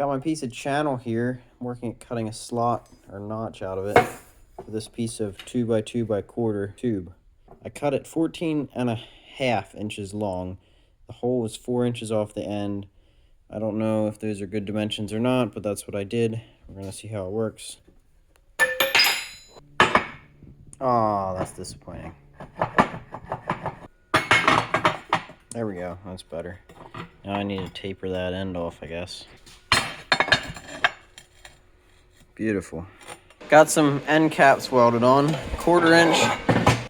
Got my piece of channel here. I'm working at cutting a slot or notch out of it for this piece of 2x2x1/4 tube. I cut it 14.5 inches long. The hole was 4 inches off the end. I don't know if those are good dimensions or not, but that's what I did. We're gonna see how it works. Oh, that's disappointing. There we go, that's better. Now I need to taper that end off, I guess. Beautiful. Got some end caps welded on, 1/4 inch.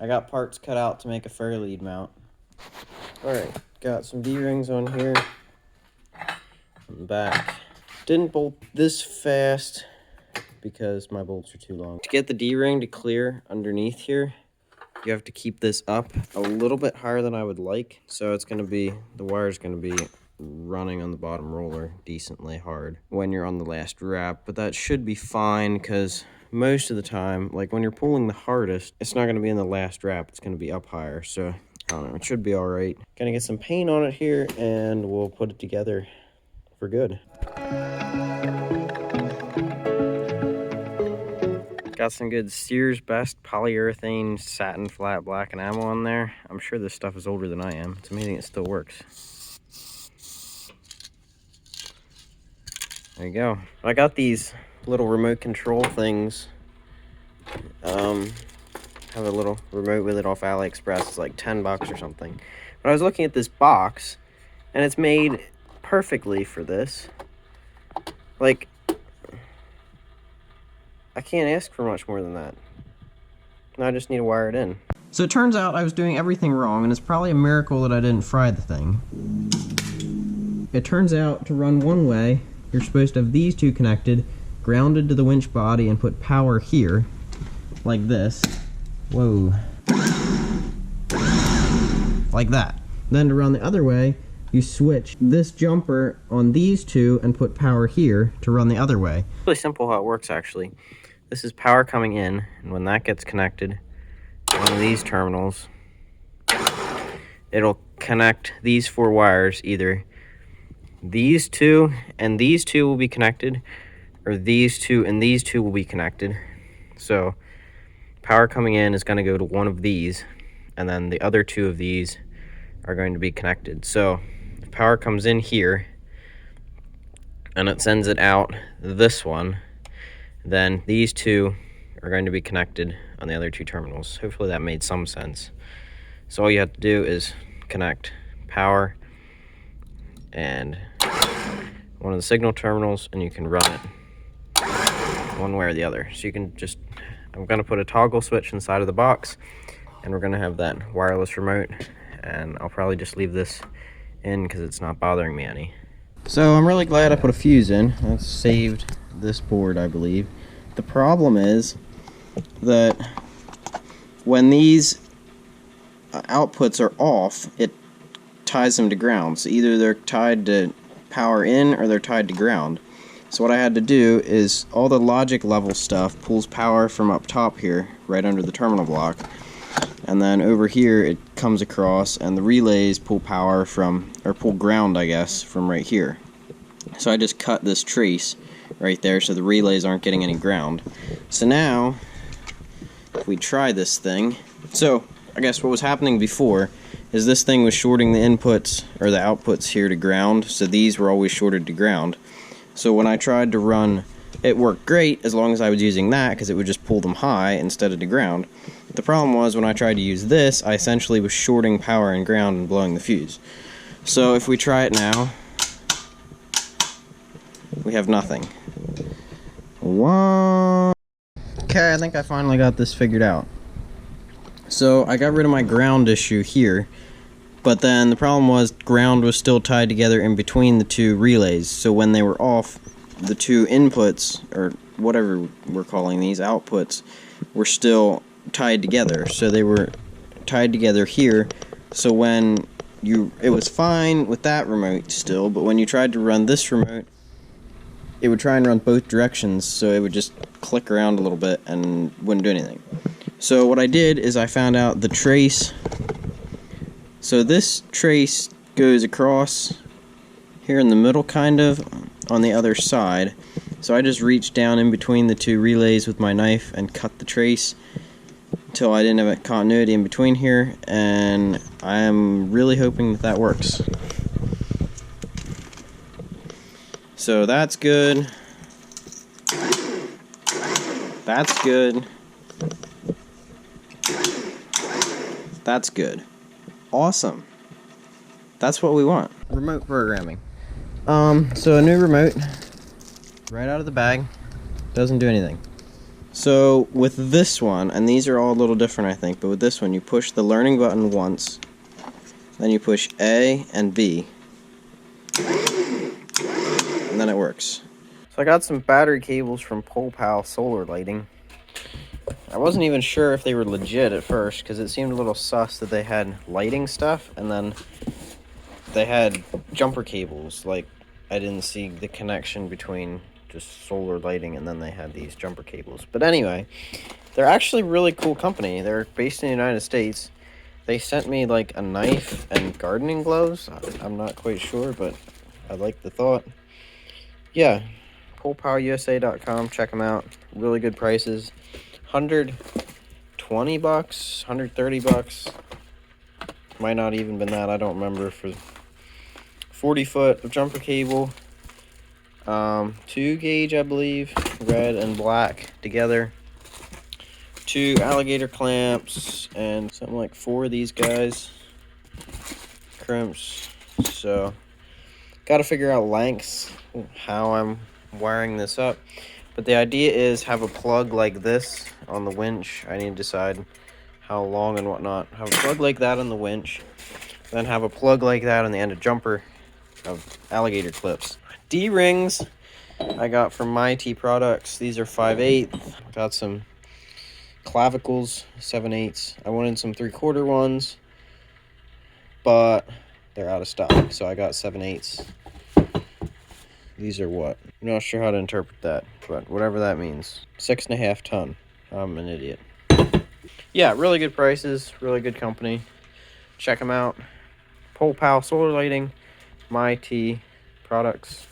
I got parts cut out to make a fairlead mount. Alright, got some D-rings on here. On the back. Didn't bolt this fast because my bolts are too long. To get the D-ring to clear underneath here, you have to keep this up a little bit higher than I would like. So it's gonna be, the wire's gonna be running on the bottom roller decently hard when you're on the last wrap, but that should be fine because most of the time, like when you're pulling the hardest, it's not gonna be in the last wrap, it's gonna be up higher. So I don't know, it should be all right. Gonna get some paint on it here and we'll put it together for good. Got some good Sears Best polyurethane satin flat black enamel on there. I'm sure this stuff is older than I am. It's amazing it still works. There you go. I got these little remote control things. Have a little remote with it off AliExpress. It's like 10 bucks or something. But I was looking at this box and it's made perfectly for this. Like, I can't ask for much more than that. Now I just need to wire it in. So it turns out I was doing everything wrong, and it's probably a miracle that I didn't fry the thing. It turns out to run one way, you're supposed to have these two connected, grounded to the winch body, and put power here, like this. Whoa. Like that. Then to run the other way, you switch this jumper on these two and put power here to run the other way. It's really simple how it works, actually. This is power coming in, and when that gets connected to one of these terminals, it'll connect these 4 wires. Either these two and these two will be connected, or these two and these two will be connected. So power coming in is going to go to one of these, and then the other 2 of these are going to be connected. So if power comes in here and it sends it out this one, then these 2 are going to be connected on the other 2 terminals. Hopefully that made some sense. So all you have to do is connect power and one of the signal terminals, and you can run it one way or the other. So you can just, I'm going to put a toggle switch inside of the box, and we're going to have that wireless remote, and I'll probably just leave this in because it's not bothering me any. So I'm really glad I put a fuse in. That saved this board, I believe. The problem is that when these outputs are off, it ties them to ground. So either they're tied to power in or they're tied to ground. So what I had to do is all the logic level stuff pulls power from up top here, right under the terminal block. And then over here it comes across, and the relays pull power from, or pull ground, I guess, from right here. So I just cut this trace right there so the relays aren't getting any ground. So now, if we try this thing, so I guess what was happening before is this thing was shorting the inputs, or the outputs here to ground, so these were always shorted to ground. So when I tried to run, it worked great as long as I was using that, because it would just pull them high instead of to ground. The problem was when I tried to use this, I essentially was shorting power and ground and blowing the fuse. So if we try it now, we have nothing. What? Okay, I think I finally got this figured out. So I got rid of my ground issue here, but then the problem was ground was still tied together in between the 2 relays. So when they were off, the 2 inputs, or whatever we're calling these, outputs, were still tied together. So they were tied together here. So when it was fine with that remote still, but when you tried to run this remote, it would try and run both directions, so it would just click around a little bit and wouldn't do anything. So what I did is I found out the trace. So this trace goes across here in the middle, kind of, on the other side. So I just reached down in between the two relays with my knife and cut the trace until I didn't have a continuity in between here, and I am really hoping that that works. So that's good. That's good. That's good. Awesome. That's what we want. Remote programming. So a new remote, right out of the bag, doesn't do anything. So with this one, and these are all a little different I think, but with this one you push the learning button once, then you push A and B, and then it works. So I got some battery cables from PolePal solar lighting. I wasn't even sure if they were legit at first because it seemed a little sus that they had lighting stuff and then they had jumper cables. Like, I didn't see the connection between just solar lighting and then they had these jumper cables. But anyway, they're actually really cool company. They're based in the United States. They sent me like a knife and gardening gloves. I'm not quite sure, but I like the thought. Yeah, PolePalUSA.com. Check them out. Really good prices. $120, $130. Might not even been that. I don't remember. For 40 foot of jumper cable, 2 gauge, I believe, red and black together. 2 alligator clamps and something like 4 of these guys. Crimps. So, got to figure out lengths, how I'm wiring this up. But the idea is have a plug like this on the winch. I need to decide how long and whatnot. Have a plug like that on the winch. Then have a plug like that on the end of jumper of alligator clips. D-rings I got from MyT Products. These are 5/8. Got some clavicles, 7/8. I wanted some 3/4 ones, but they're out of stock. So I got 7/8. These are what? I'm not sure how to interpret that, but whatever that means. 6.5 ton. I'm an idiot. Yeah, really good prices, really good company. Check them out. PolePal solar lighting, MyT Products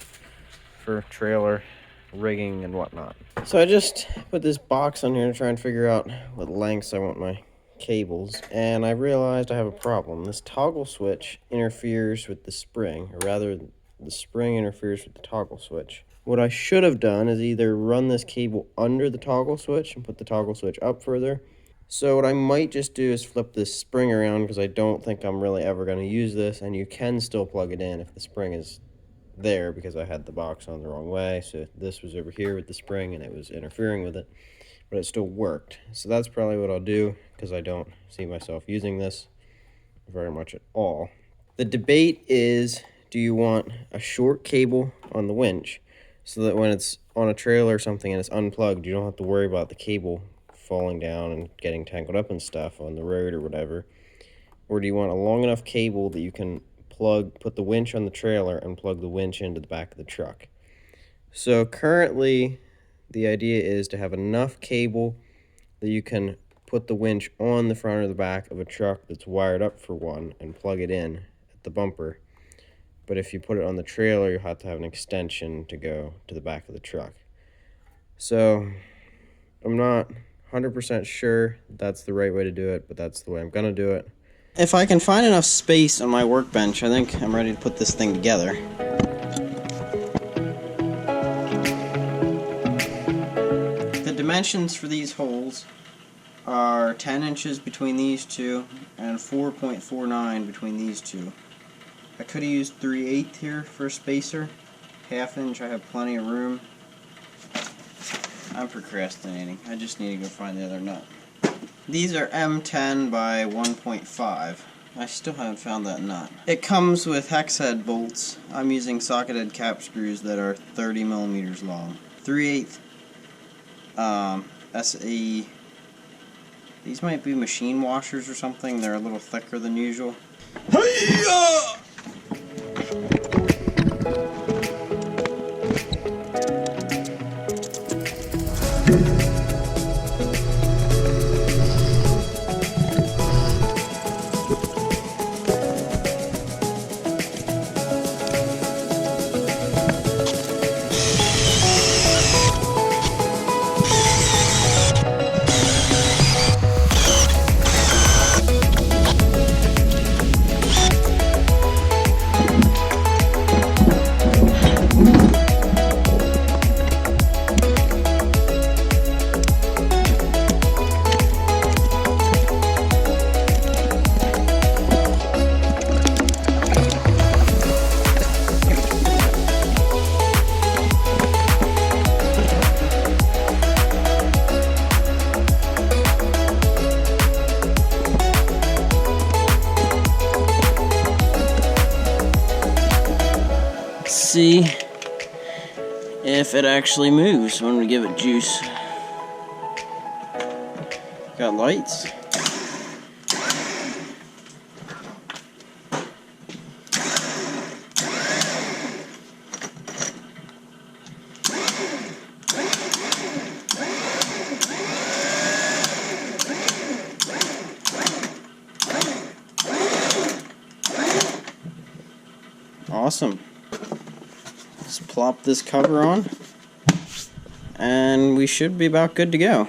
for trailer rigging and whatnot. So I just put this box on here to try and figure out what lengths I want my cables, and I realized I have a problem. This toggle switch interferes with the spring, or rather the spring interferes with the toggle switch. What I should have done is either run this cable under the toggle switch and put the toggle switch up further. So what I might just do is flip this spring around, because I don't think I'm really ever going to use this, and you can still plug it in if the spring is there, because I had the box on the wrong way. So this was over here with the spring and it was interfering with it, but it still worked. So that's probably what I'll do, because I don't see myself using this very much at all. The debate is, do you want a short cable on the winch so that when it's on a trailer or something and it's unplugged, you don't have to worry about the cable falling down and getting tangled up and stuff on the road or whatever? Or do you want a long enough cable that you can put the winch on the trailer and plug the winch into the back of the truck? So currently the idea is to have enough cable that you can put the winch on the front or the back of a truck that's wired up for one and plug it in at the bumper. But if you put it on the trailer, you have to have an extension to go to the back of the truck. So I'm not 100% sure that's the right way to do it, but that's the way I'm gonna do it. If I can find enough space on my workbench, I think I'm ready to put this thing together. The dimensions for these holes are 10 inches between these two and 4.49 between these two. I could have used 3/8 here for a spacer. 1/2 inch, I have plenty of room. I'm procrastinating. I just need to go find the other nut. These are M10 by 1.5. I still haven't found that nut. It comes with hex head bolts. I'm using socket head cap screws that are 30 millimeters long. 3/8 SE. These might be machine washers or something. They're a little thicker than usual. Hi-ya! see if it actually moves when we give it juice. Got lights. Awesome. Just plop this cover on, and we should be about good to go.